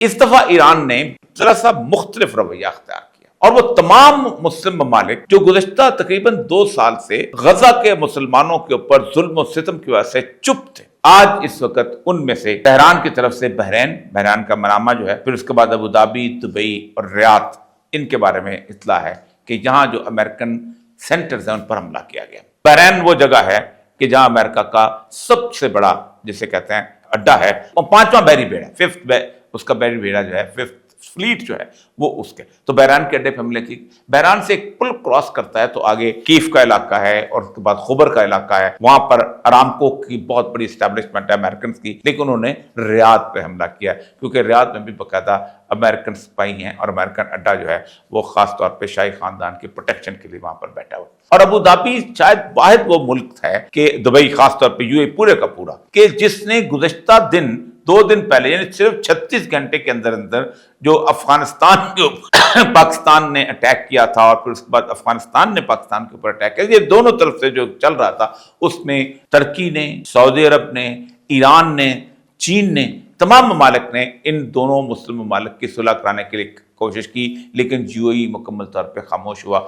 اس دفعہ ایران نے ذرا سا مختلف رویہ اختیار کیا، اور وہ تمام مسلم ممالک جو گزشتہ تقریباً 2 سال سے غزہ کے مسلمانوں کے اوپر ظلم و ستم کی وجہ سے چپ تھے، آج اس وقت ان میں سے تہران کی طرف سے بحرین کا منامہ جو ہے، پھر اس کے بعد ابوظہبی، دبئی اور ریاض، ان کے بارے میں اطلاع ہے کہ جہاں جو امریکن سینٹرز ہیں ان پر حملہ کیا گیا۔ بحرین وہ جگہ ہے کہ جہاں امریکہ کا سب سے بڑا جسے کہتے ہیں اڈا ہے، اور 5واں بحری بیڑا، اس کا بحری بیڑا جو ہے، 5th فلیٹ جو ہے وہ اس کے، تو بحران کے اڈے پہ حملے کی۔ بحران سے ایک پل کراس کرتا ہے تو آگے کیف کا علاقہ ہے اور اس کے بعد خبر کا علاقہ ہے، وہاں پر ارامکو کی بہت بڑی اسٹیبلشمنٹ ہے امریکنز کی، لیکن انہوں نے ریاض پہ حملہ کیا ہے کیونکہ ریاض میں بھی باقاعدہ امریکن سپاہی ہیں، اور امریکن اڈا جو ہے وہ خاص طور پہ شاہی خاندان کی پروٹیکشن کے لیے وہاں پر بیٹھا ہوا۔ اور ابوظہبی شاید واحد وہ ملک ہے کہ دبئی خاص طور پہ UAE پورے کا پورا، کہ جس نے گزشتہ 2 دن پہلے یعنی صرف 36 گھنٹے کے اندر جو افغانستان کے اوپر پاکستان نے اٹیک کیا تھا، اور پھر اس کے بعد افغانستان نے پاکستان کے اوپر اٹیک کیا، یہ دونوں طرف سے جو چل رہا تھا اس میں ترکی نے، سعودی عرب نے، ایران نے، چین نے، تمام ممالک نے ان دونوں مسلم ممالک کی صلح کرانے کے لیے کوشش کی، لیکن UAE مکمل طور پہ خاموش ہوا